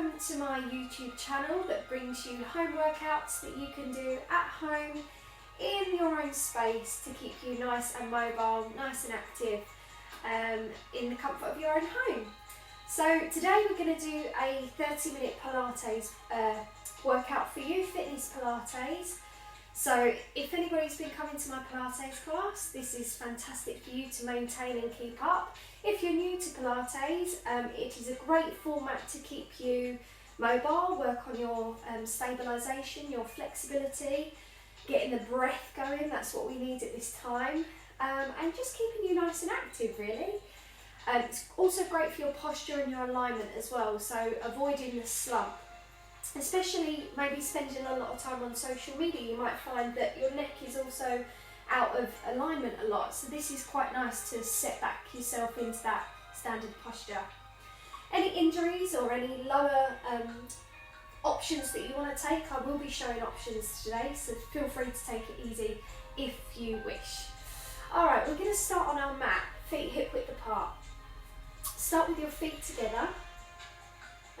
welcome to my YouTube channel that brings you home workouts that you can do at home in your own space to keep you nice and mobile, nice and active in the comfort of your own home. So today we're going to do a 30-minute Pilates workout for you, fitness Pilates. So if anybody's been coming to my Pilates class, this is fantastic for you to maintain and keep up. If you're new to Pilates, it is a great format to keep you mobile, work on your stabilisation, your flexibility, getting the breath going, that's what we need at this time, and just keeping you nice and active really. It's also great for your posture and your alignment as well, so avoiding the slump. Especially maybe spending a lot of time on social media, you might find that your neck is also out of alignment a lot, so this is quite nice to set back yourself into that standard posture. Any injuries or any lower options that you want to take, I will be showing options today, so feel free to take it easy if you wish. Alright, we're going to start on our mat, feet hip width apart. Start with your feet together,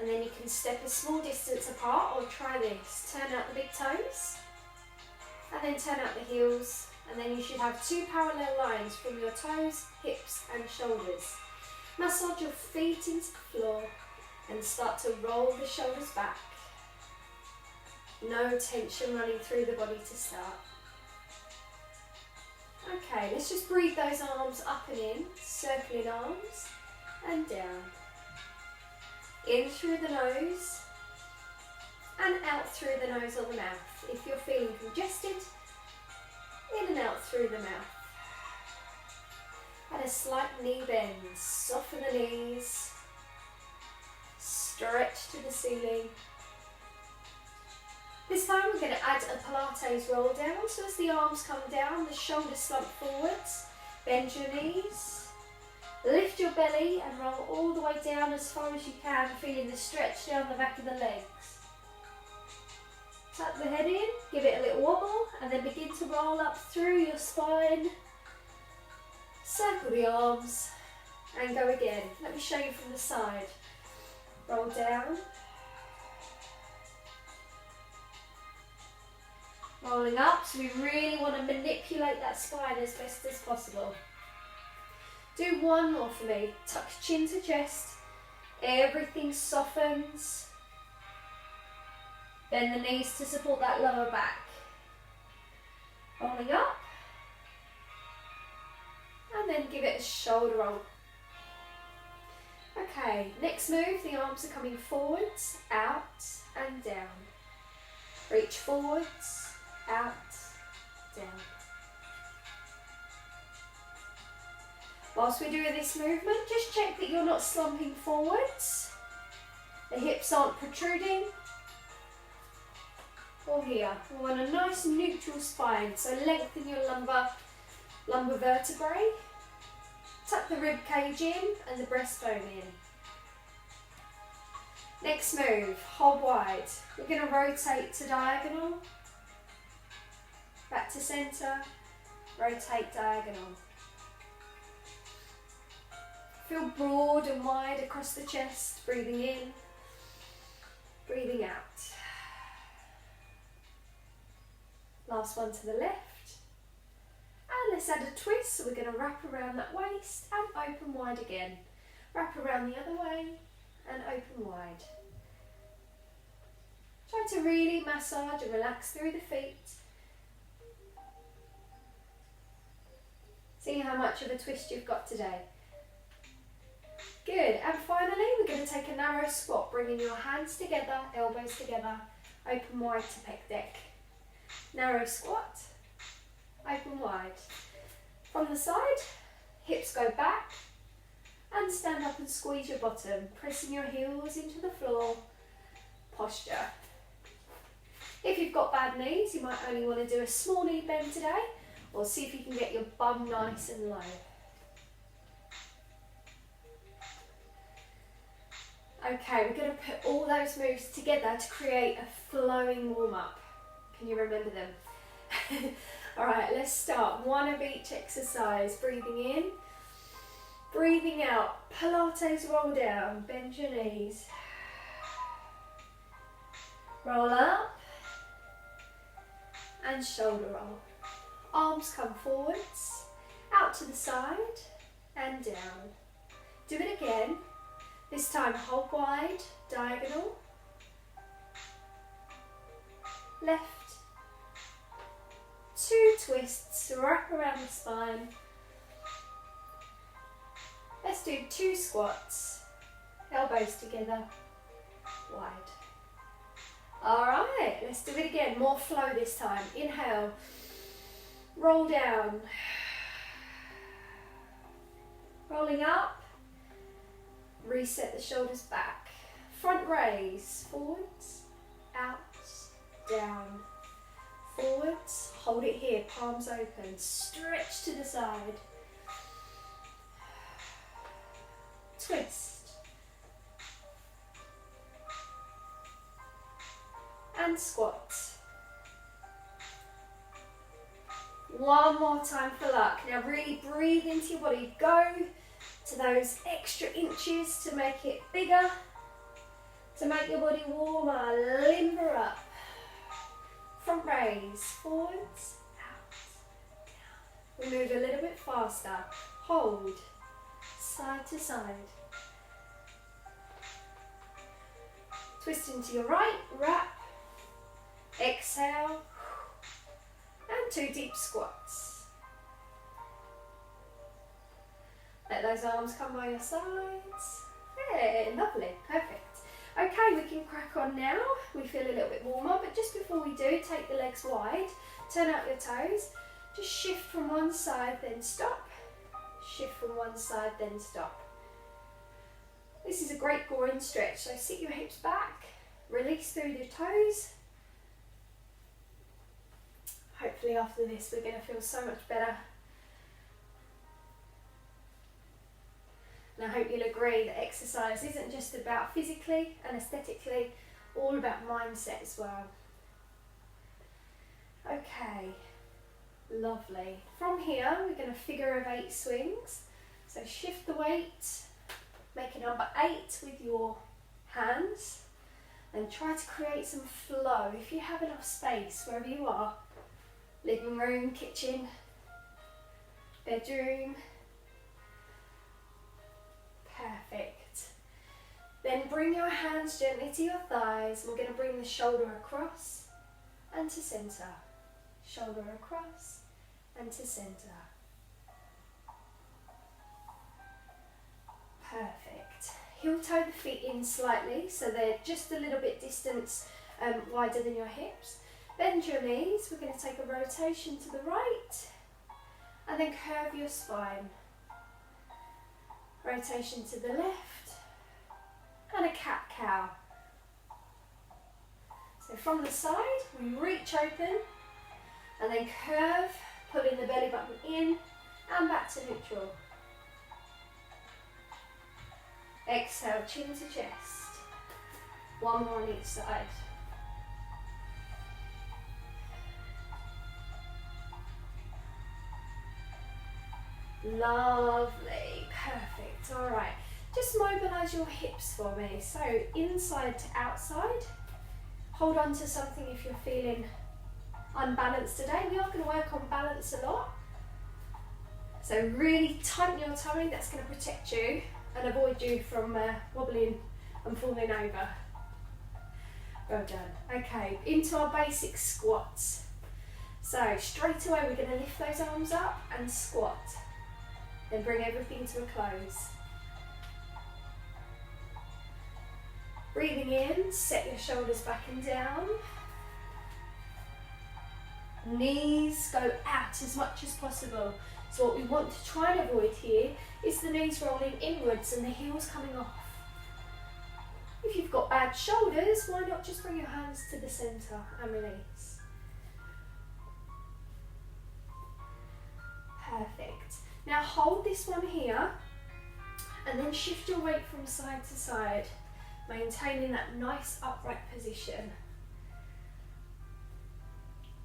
and then you can step a small distance apart, or try this. Turn out the big toes, and then turn out the heels, and then you should have two parallel lines from your toes, hips and shoulders. Massage your feet into the floor and start to roll the shoulders back. No tension running through the body to start. Okay, let's just breathe those arms up and in, circling arms, and down. In through the nose and out through the nose or the mouth. If you're feeling congested, in and out through the mouth. And a slight knee bend. Soften the knees. Stretch to the ceiling. This time we're going to add a Pilates roll down. So as the arms come down, the shoulders slump forwards. Bend your knees. Lift your belly and roll all the way down as far as you can, feeling the stretch down the back of the legs. Tuck the head in, give it a little wobble, and then begin to roll up through your spine. Circle the arms and go again. Let me show you from the side. Roll down. Rolling up, so we really want to manipulate that spine as best as possible. Do one more for me. Tuck chin to chest. Everything softens. Bend the knees to support that lower back. Rolling up. And then give it a shoulder roll. Okay, next move, the arms are coming forwards, out and down. Reach forwards, out, down. Whilst we're doing this movement, just check that you're not slumping forwards. The hips aren't protruding. Or here. We want a nice neutral spine, so lengthen your lumbar vertebrae. Tuck the rib cage in and the breastbone in. Next move, hold wide. We're going to rotate to diagonal. Back to centre. Rotate diagonal. Feel broad and wide across the chest, breathing in, breathing out. Last one to the left. And let's add a twist, so we're going to wrap around that waist and open wide again. Wrap around the other way and open wide. Try to really massage and relax through the feet. See how much of a twist you've got today. Good, and finally we're going to take a narrow squat, bringing your hands together, elbows together, open wide to pec deck. Narrow squat, open wide. From the side, hips go back, and stand up and squeeze your bottom, pressing your heels into the floor, posture. If you've got bad knees, you might only want to do a small knee bend today, or see if you can get your bum nice and low. Okay, we're going to put all those moves together to create a flowing warm-up. Can you remember them? Alright, let's start. One of each exercise. Breathing in, breathing out. Pilates roll down, bend your knees. Roll up and shoulder roll. Arms come forwards, out to the side and down. Do it again. This time hold wide, diagonal. Left. 2 twists, wrap around the spine. Let's do 2 squats. Elbows together, wide. Alright, let's do it again. More flow this time. Inhale. Roll down. Rolling up. Reset the shoulders back. Front raise. Forwards, out, down. Forwards. Hold it here. Palms open. Stretch to the side. Twist. And squats. One more time for luck. Now really breathe into your body. Go to those extra inches to make it bigger, to make your body warmer. Limber up. Front raise. Forwards, out, down. We move a little bit faster. Hold. Side to side. Twist into your right. Wrap. Exhale, and 2 deep squats. Let those arms come by your sides. Hey, lovely, perfect. Okay, we can crack on now. We feel a little bit warmer, but just before we do, take the legs wide, turn out your toes, just shift from one side, then stop. Shift from one side, then stop. This is a great groin stretch, so sit your hips back, release through the toes. Hopefully after this we're going to feel so much better. And I hope you'll agree that exercise isn't just about physically and aesthetically, all about mindset as well. Okay, lovely. From here we're going to figure of 8 swings. So shift the weight, make a number 8 with your hands and try to create some flow. If you have enough space wherever you are, living room, kitchen, bedroom. Perfect. Then bring your hands gently to your thighs. We're going to bring the shoulder across and to centre. Shoulder across and to centre. Perfect. Heel toe the feet in slightly so they're just a little bit distance wider than your hips. Bend your knees. We're going to take a rotation to the right and then curve your spine. Rotation to the left and a cat-cow. So from the side we reach open and then curve, pulling the belly button in and back to neutral. Exhale, chin to chest. One more on each side. Lovely, perfect. All right, just mobilise your hips for me. So inside to outside. Hold on to something if you're feeling unbalanced today. We are going to work on balance a lot. So really tighten your tummy. That's going to protect you and avoid you from wobbling and falling over. Well done. Okay, into our basic squats. So straight away we're going to lift those arms up and squat. Then bring everything to a close. Breathing in, set your shoulders back and down. Knees go out as much as possible. So what we want to try and avoid here is the knees rolling inwards and the heels coming off. If you've got bad shoulders, why not just bring your hands to the centre and release. Perfect. Now hold this one here and then shift your weight from side to side, maintaining that nice upright position.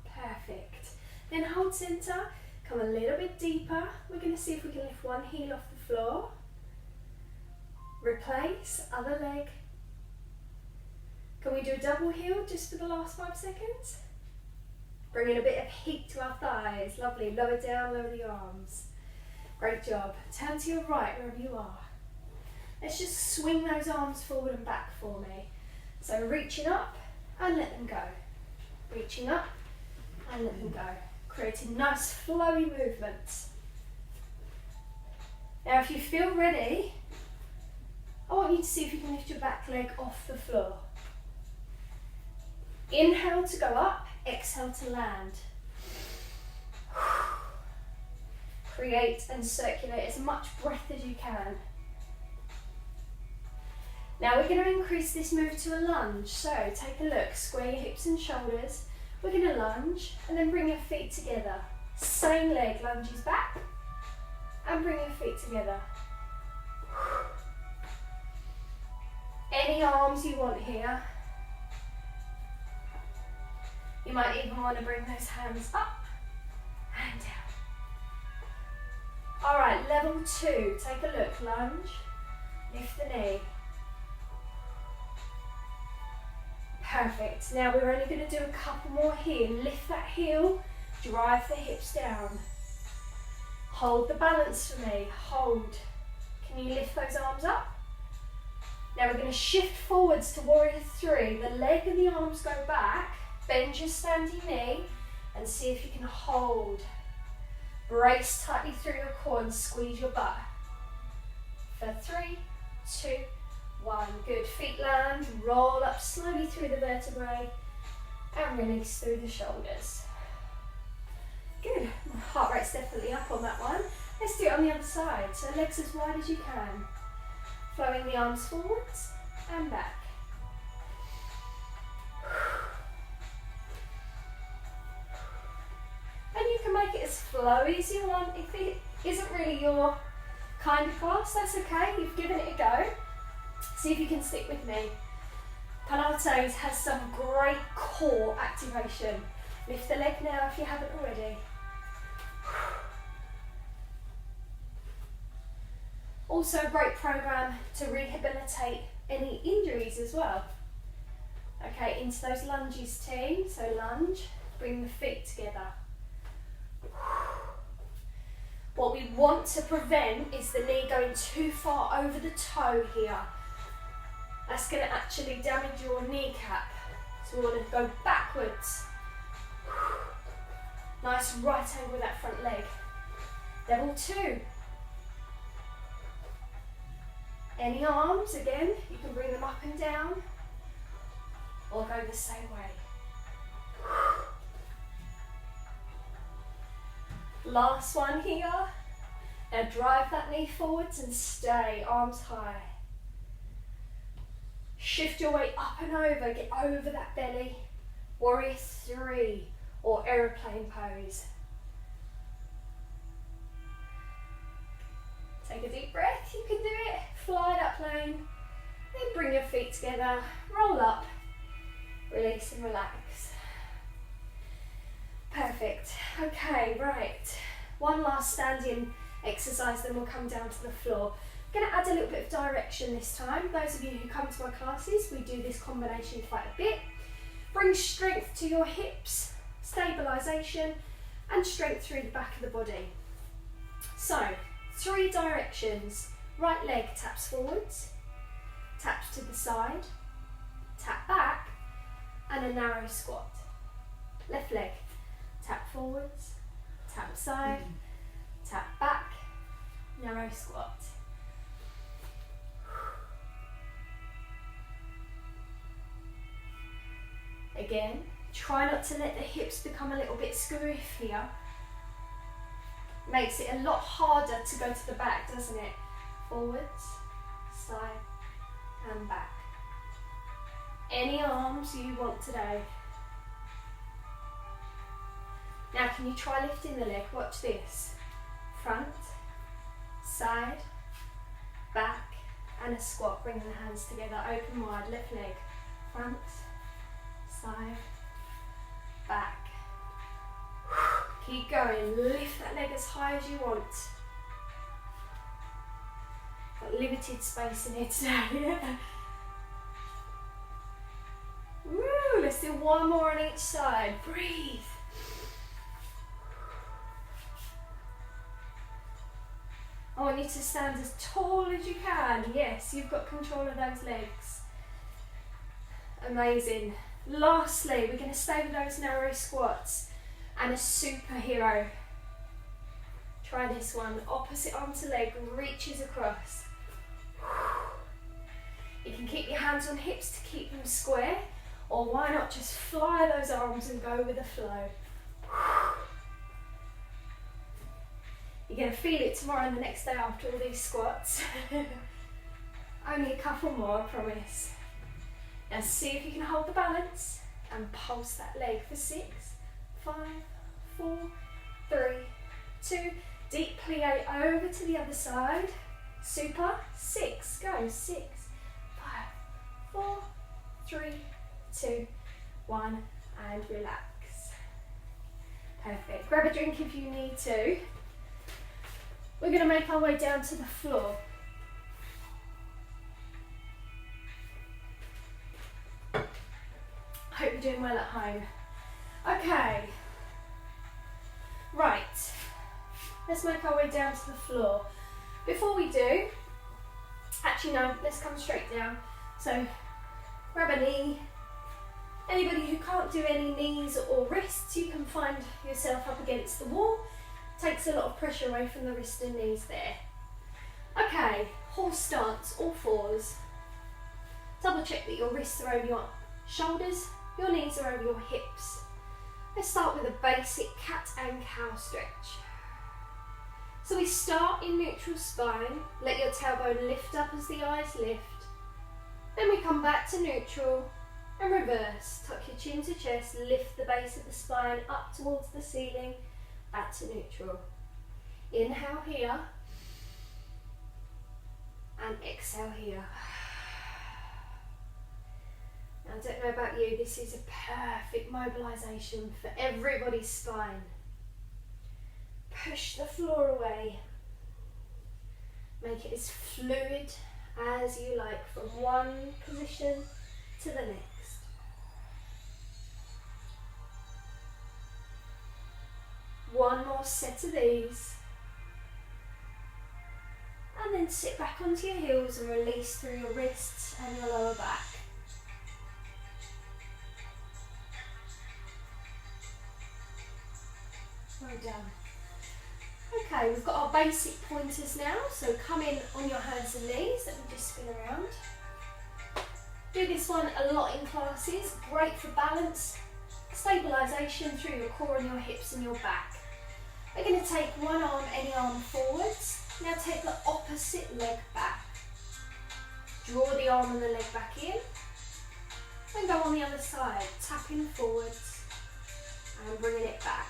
Perfect. Then hold centre, come a little bit deeper. We're going to see if we can lift one heel off the floor. Replace, other leg. Can we do a double heel just for the last 5 seconds? Bringing a bit of heat to our thighs. Lovely. Lower down, lower the arms. Great job. Turn to your right wherever you are. Let's just swing those arms forward and back for me. So reaching up and let them go. Reaching up and let them go. Creating nice flowy movements. Now if you feel ready, I want you to see if you can lift your back leg off the floor. Inhale to go up, exhale to land. Create and circulate as much breath as you can. Now we're going to increase this move to a lunge. So take a look, square your hips and shoulders. We're going to lunge and then bring your feet together. Same leg lunges back and bring your feet together. Any arms you want here. You might even want to bring those hands up and down. Alright, level 2. Take a look. Lunge. Lift the knee. Perfect. Now we're only going to do a couple more here. Lift that heel. Drive the hips down. Hold the balance for me. Hold. Can you lift those arms up? Now we're going to shift forwards to warrior 3. The leg and the arms go back. Bend your standing knee and see if you can hold. Brace tightly through your core and squeeze your butt. For 3, 2, 1. Good. Feet land. Roll up slowly through the vertebrae and release through the shoulders. Good. My heart rate's definitely up on that one. Let's do it on the other side. So legs as wide as you can. Flowing the arms forwards and back. And you can make it as flowy as you want. If it isn't really your kind of class, that's okay. You've given it a go. See if you can stick with me. Pilates has some great core activation. Lift the leg now if you haven't already. Also a great program to rehabilitate any injuries as well. Okay, into those lunges team. So lunge, bring the feet together. What we want to prevent is the knee going too far over the toe here. That's going to actually damage your kneecap. So we want to go backwards. Nice right angle with that front leg. Level 2. Any arms, again, you can bring them up and down or go the same way. Last one here. Now drive that knee forwards and stay, arms high. Shift your weight up and over, get over that belly. Warrior 3 or aeroplane pose. Take a deep breath, you can do it. Fly that plane, then bring your feet together, roll up, release and relax. Perfect. Okay, right. One last standing exercise, then we'll come down to the floor. I'm going to add a little bit of direction this time. Those of you who come to my classes, we do this combination quite a bit. Bring strength to your hips, stabilisation, and strength through the back of the body. So, 3 directions. Right leg taps forwards, taps to the side, tap back, and a narrow squat. Left leg, tap forwards, tap side, tap back, narrow squat. Again, try not to let the hips become a little bit stiff here. Makes it a lot harder to go to the back, doesn't it? Forwards, side and back. Any arms you want today. Now can you try lifting the leg? Watch this. Front, side, back and a squat. Bring the hands together, open wide, left leg. Front, side, back. Keep going, lift that leg as high as you want. Got limited space in here today. do one more on each side. Breathe. I want you to stand as tall as you can. Yes, you've got control of those legs. Amazing. Lastly, we're going to stay with those narrow squats and a superhero. Try this one. Opposite arm to leg reaches across. You can keep your hands on hips to keep them square, or why not just fly those arms and go with the flow. You're going to feel it tomorrow and the next day after all these squats. Only a couple more, I promise. Now see if you can hold the balance and pulse that leg for 6, 5, 4, 3, 2. Deep plie over to the other side. Super. 6. Go. 6, 5, 4, 3, 2, 1. And relax. Perfect. Grab a drink if you need to. We're going to make our way down to the floor. Hope you're doing well at home. Okay. Right. Let's make our way down to the floor. Before we do, actually no, let's come straight down. So grab a knee. Anybody who can't do any knees or wrists, you can find yourself up against the wall. Takes a lot of pressure away from the wrist and knees there. Okay, horse stance, all fours. Double check that your wrists are over your shoulders, your knees are over your hips. Let's start with a basic cat and cow stretch. So we start in neutral spine, let your tailbone lift up as the eyes lift. Then we come back to neutral and reverse. Tuck your chin to chest, lift the base of the spine up towards the ceiling, back to neutral. Inhale here and exhale here. Now I don't know about you, this is a perfect mobilisation for everybody's spine. Push the floor away. Make it as fluid as you like from one position to the next. One more set of these. And then sit back onto your heels and release through your wrists and your lower back. Well done. Okay, we've got our basic pointers now, so come in on your hands and knees. Let me just spin around. Do this one a lot in classes, great for balance, stabilisation through your core and your hips and your back. We're going to take one arm, any arm forwards. Now take the opposite leg back. Draw the arm and the leg back in. Then go on the other side, tapping forwards and bringing it back.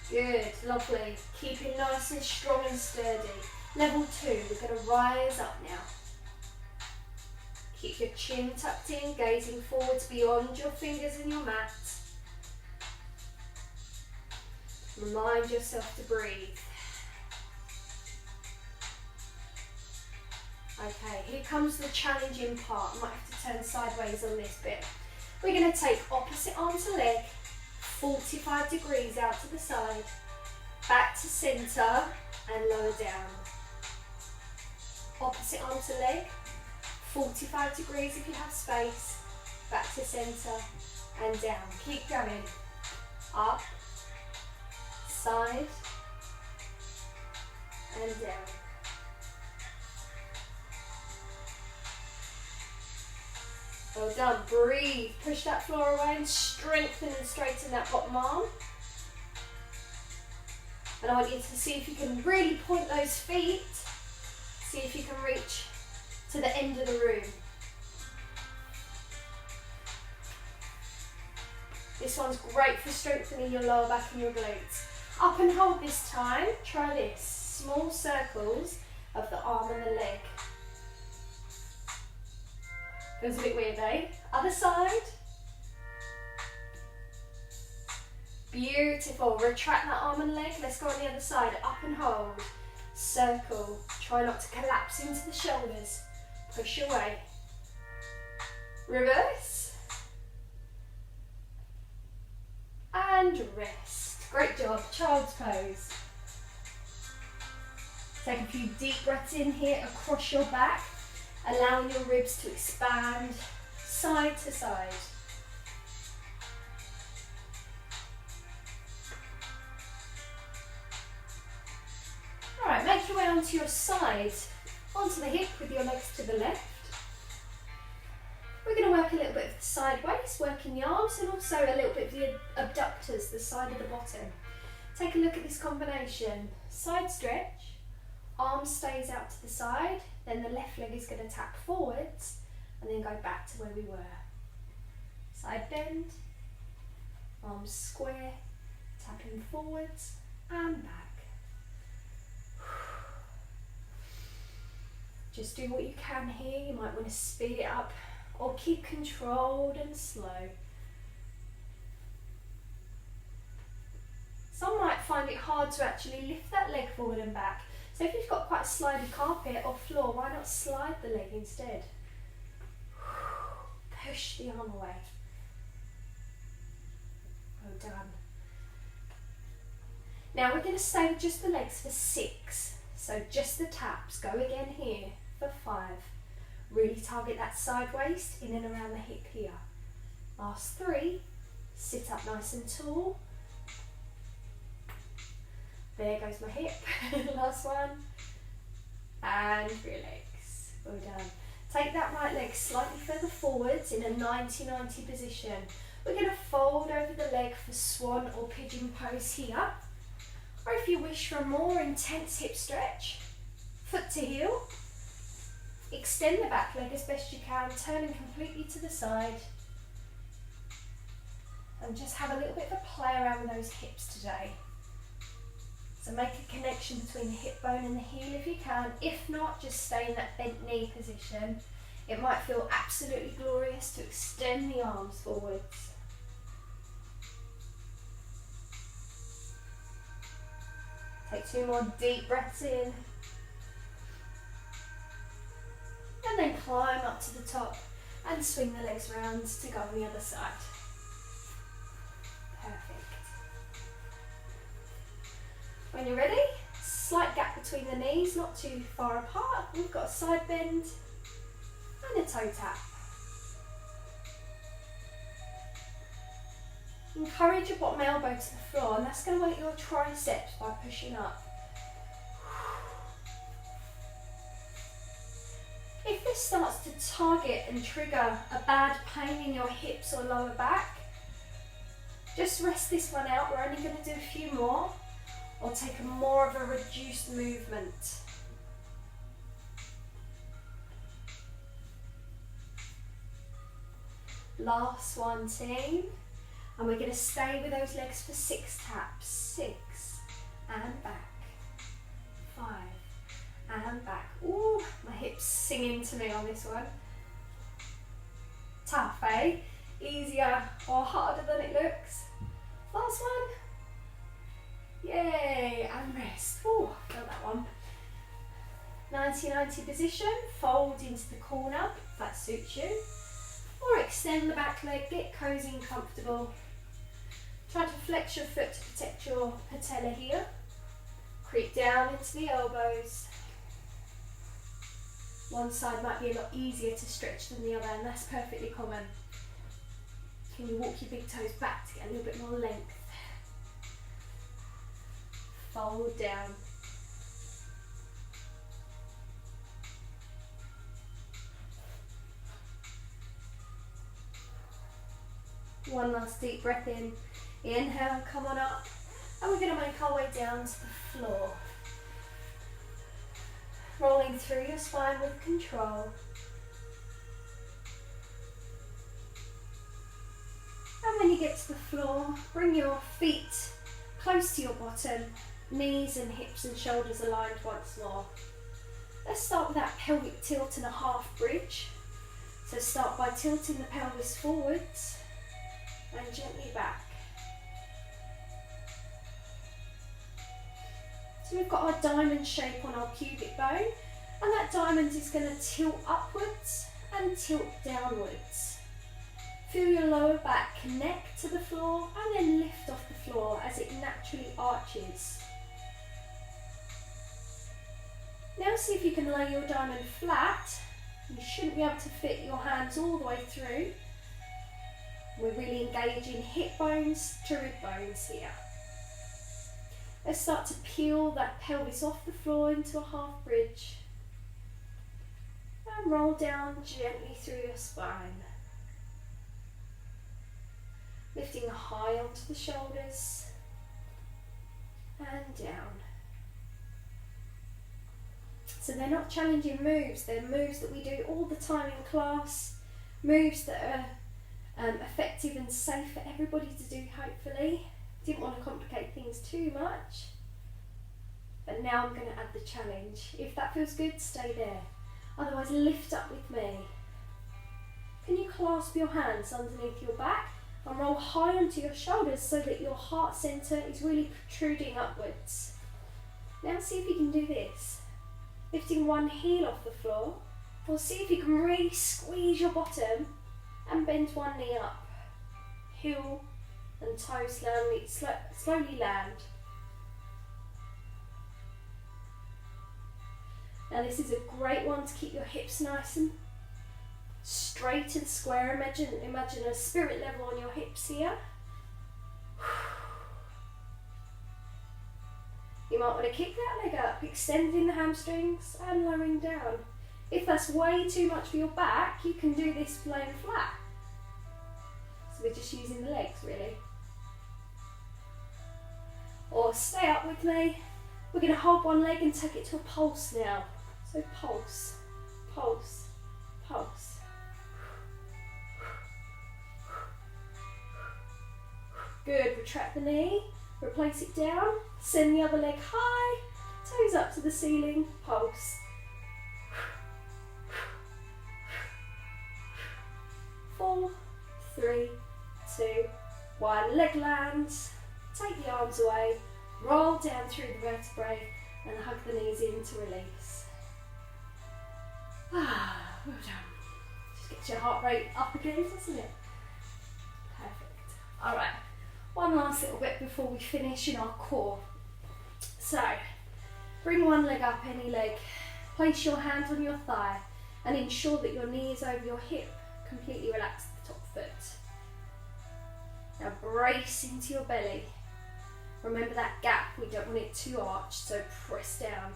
Good, lovely. Keep it nice and strong and sturdy. Level 2, we're going to rise up now. Keep your chin tucked in, gazing forwards beyond your fingers and your mat. Remind yourself to breathe. Okay, here comes the challenging part. I might have to turn sideways on this bit. We're going to take opposite arm to leg, 45 degrees out to the side, back to centre and lower down. Opposite arm to leg, 45 degrees if you have space, back to centre and down. Keep going. Up, side and down. Well done. Breathe. Push that floor away and strengthen and straighten that bottom arm. And I want you to see if you can really point those feet. See if you can reach to the end of the room. This one's great for strengthening your lower back and your glutes. Up and hold this time. Try this. Small circles of the arm and the leg. Feels a bit weird, eh? Other side. Beautiful. Retract that arm and leg. Let's go on the other side. Up and hold. circle. Try not to collapse into the shoulders. Push away. Reverse. And rest. Great job. Child's pose. Take a few deep breaths in here across your back, allowing your ribs to expand side to side. Alright, make your way onto your side, onto the hip with your legs to the left. We're going to work a little bit of the sideways, working the arms, and also a little bit of the abductors, the side of the bottom. Take a look at this combination. Side stretch, arm stays out to the side, then the left leg is going to tap forwards, and then go back to where we were. Side bend, arms square, tapping forwards and back. Just do what you can here. You might want to speed it up or keep controlled and slow. Some might find it hard to actually lift that leg forward and back. So if you've got quite a slidey carpet or floor, why not slide the leg instead? Push the arm away. Well done. Now we're going to stay with just the legs for 6. So just the taps. Go again here for 5. Really target that side waist in and around the hip here. Last 3. Sit up nice and tall. There goes my hip. Last one. And relax. Well done. Take that right leg slightly further forwards in a 90-90 position. We're going to fold over the leg for swan or pigeon pose here. Or if you wish for a more intense hip stretch, foot to heel. Extend the back leg as best you can, turning completely to the side. And just have a little bit of a play around with those hips today. So make a connection between the hip bone and the heel if you can. If not, just stay in that bent knee position. It might feel absolutely glorious to extend the arms forwards. Take 2 more deep breaths in. And then climb up to the top and swing the legs round to go on the other side. Perfect. When you're ready, slight gap between the knees, not too far apart. We've got a side bend and a toe tap. Encourage your bottom elbow to the floor, and that's going to work your triceps by pushing up. If this starts to target and trigger a bad pain in your hips or lower back, just rest this one out. We're only going to do a few more, or take a more of a reduced movement. Last one, team. And we're going to stay with those legs for 6 taps. 6 and back. 5 and back. Ooh, my hips singing to me on this one. Tough, eh? Easier or harder than it looks. Last one. Yay, and rest. Ooh, felt that one. 90-90 position. Fold into the corner if that suits you. Or extend the back leg, get cozy and comfortable. Try to flex your foot to protect your patella here. Creep down into the elbows. One side might be a lot easier to stretch than the other, and that's perfectly common. Can you walk your big toes back to get a little bit more length? Fold down. One last deep breath in. Inhale, come on up. And we're going to make our way down to the floor. Rolling through your spine with control. And when you get to the floor, bring your feet close to your bottom, knees and hips and shoulders aligned once more. Let's start with that pelvic tilt and a half bridge. So start by tilting the pelvis forwards and gently back. So we've got our diamond shape on our pubic bone, and that diamond is going to tilt upwards and tilt downwards. Feel your lower back connect to the floor and then lift off the floor as it naturally arches. Now see if you can lay your diamond flat. You shouldn't be able to fit your hands all the way through. We're really engaging hip bones to rib bones here. Let's start to peel that pelvis off the floor into a half bridge. And roll down gently through your spine. Lifting high onto the shoulders and down. So they're not challenging moves, they're moves that we do all the time in class, moves that are effective and safe for everybody to do, hopefully. Didn't want to complicate things too much, but now I'm going to add the challenge. If that feels good, stay there. Otherwise, lift up with me. Can you clasp your hands underneath your back and roll high onto your shoulders so that your heart centre is really protruding upwards? Now see if you can do this. Lifting one heel off the floor, or see if you can really squeeze your bottom and bend one knee up. Heel and toe slowly land. Now this is a great one to keep your hips nice and straight and square. Imagine a spirit level on your hips here. You might want to kick that leg up, extending the hamstrings and lowering down. If that's way too much for your back, you can do this laying flat. So we're just using the legs really. Or stay up with me. We're going to hold one leg and take it to a pulse now. So pulse, pulse, pulse. Good, retract the knee, replace it down, send the other leg high, toes up to the ceiling, pulse. 4, 3, 2, 1, leg lands, take the arms away, roll down through the vertebrae and hug the knees in to release. Ah, well done. Just gets your heart rate up again, doesn't it? Perfect. Alright, one last little bit before we finish in our core. So, bring one leg up, any leg. Place your hand on your thigh and ensure that your knee is over your hip. Completely relax the top foot. Now brace into your belly. Remember that gap, we don't want it too arched, so press down.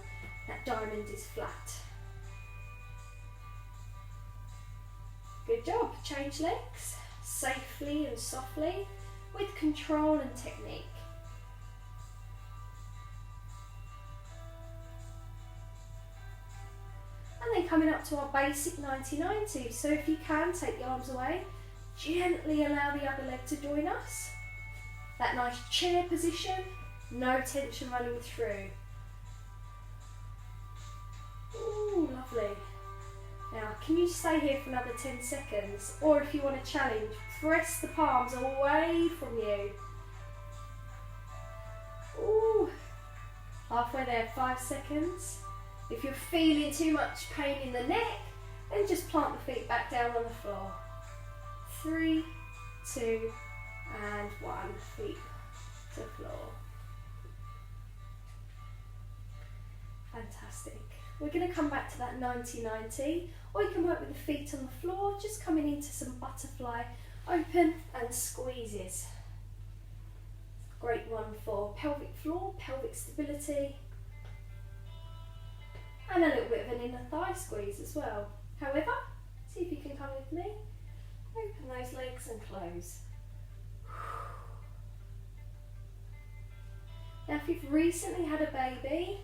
That diamond is flat. Good job. Change legs safely and softly with control and technique. And then coming up to our basic 90-90. So if you can, take the arms away. Gently allow the other leg to join us. That nice chair position, no tension running through. Ooh, lovely. Now, can you stay here for another 10 seconds? Or if you want to challenge, press the palms away from you. Ooh, halfway there, 5 seconds. If you're feeling too much pain in the neck, then just plant the feet back down on the floor. 3, 2, and 1, feet to floor. Fantastic. We're going to come back to that 90-90, or you can work with the feet on the floor, just coming into some butterfly open and squeezes. Great one for pelvic floor, pelvic stability, and a little bit of an inner thigh squeeze as well. However, see if you can come with me. Open those legs and close. Now if you've recently had a baby,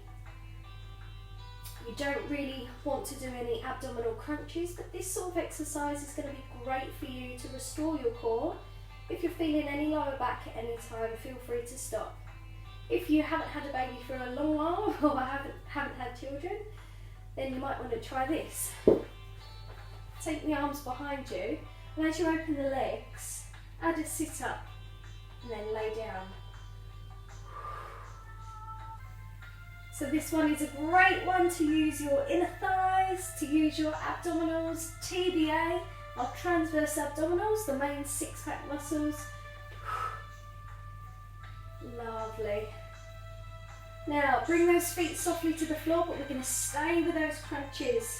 you don't really want to do any abdominal crunches, but this sort of exercise is going to be great for you to restore your core. If you're feeling any lower back at any time, feel free to stop. If you haven't had a baby for a long while or haven't had children, then you might want to try this. Take the arms behind you, and as you open the legs, add a sit up and then lay down. So this one is a great one to use your inner thighs, to use your abdominals, TBA, our transverse abdominals, the main six-pack muscles. Lovely. Now bring those feet softly to the floor, but we're going to stay with those crunches.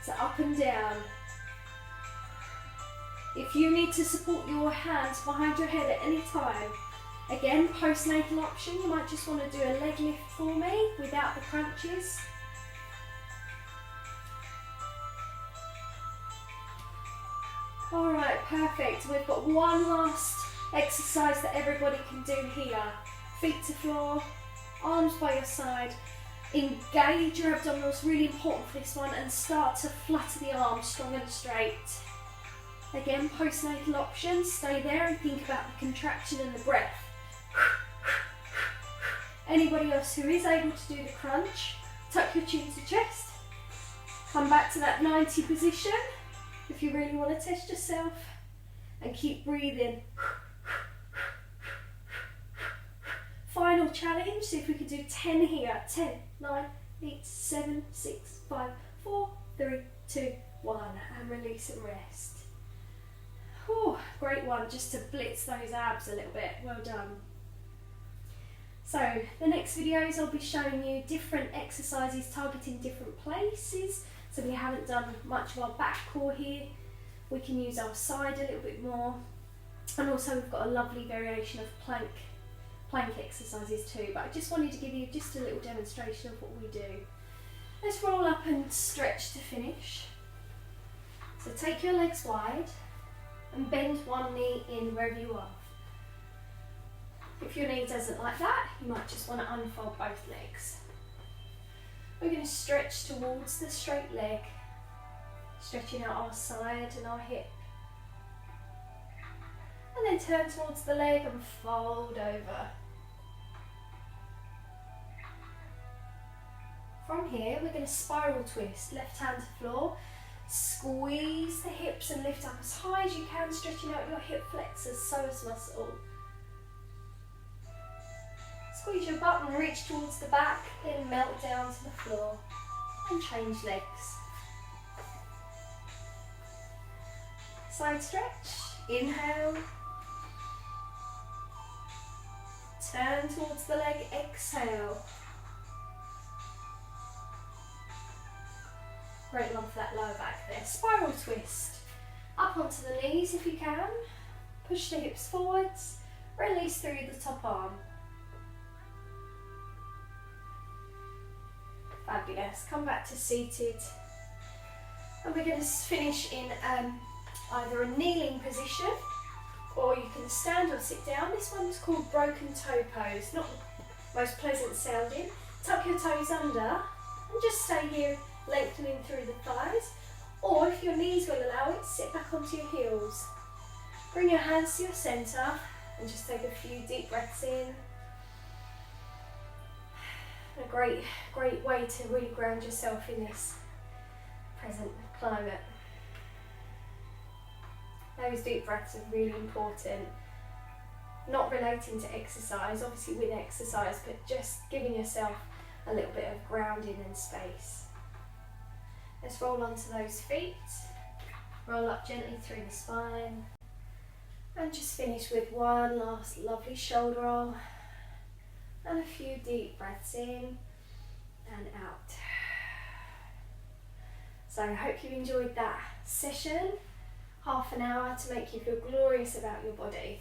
So up and down. If you need to support your hands behind your head at any time, again, postnatal option, you might just want to do a leg lift for me without the crunches. Alright, perfect. We've got one last exercise that everybody can do here. Feet to floor, arms by your side. Engage your abdominals, really important for this one, and start to flutter the arms strong and straight. Again, postnatal option, stay there and think about the contraction and the breath. Anybody else who is able to do the crunch, tuck your chin to chest. Come back to that 90 position if you really want to test yourself, and keep breathing. Final challenge, see if we can do 10 here. 10, 9, 8, 7, 6, 5, 4, 3, 2, 1, and release and rest. Whew, great one, just to blitz those abs a little bit. Well done. So the next videos I'll be showing you different exercises targeting different places. So we haven't done much of our back core here. We can use our side a little bit more. And also we've got a lovely variation of plank exercises too. But I just wanted to give you just a little demonstration of what we do. Let's roll up and stretch to finish. So take your legs wide and bend one knee in wherever you are. If your knee doesn't like that, you might just want to unfold both legs. We're going to stretch towards the straight leg, stretching out our side and our hip. And then turn towards the leg and fold over. From here, we're going to spiral twist, left hand to floor. Squeeze the hips and lift up as high as you can, stretching out your hip flexors, psoas muscle. Squeeze your butt and reach towards the back, then melt down to the floor and change legs. Side stretch, inhale. Turn towards the leg, exhale. Great one for that lower back there. Spiral twist. Up onto the knees if you can. Push the hips forwards. Release through the top arm. Fabulous. Come back to seated. And we're going to finish in either a kneeling position, or you can stand or sit down. This one's called broken toe pose. Not the most pleasant sounding. Tuck your toes under and just stay here, lengthening through the thighs, or if your knees will allow it, sit back onto your heels. Bring your hands to your centre and just take a few deep breaths in. A great way to really ground yourself in this present climate. Those deep breaths are really important. Not relating to exercise, obviously with exercise, but just giving yourself a little bit of grounding and space. Let's roll onto those feet, roll up gently through the spine, and just finish with one last lovely shoulder roll and a few deep breaths in and out. So I hope you enjoyed that session, half an hour to make you feel glorious about your body.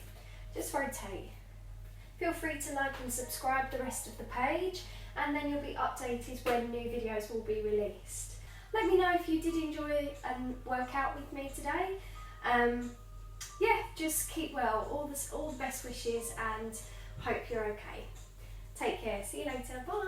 Just rotate. Feel free to like and subscribe the rest of the page, and then you'll be updated when new videos will be released. Let me know if you did enjoy and work out with me today. Yeah, just keep well. All the best wishes, and hope you're okay. Take care. See you later. Bye.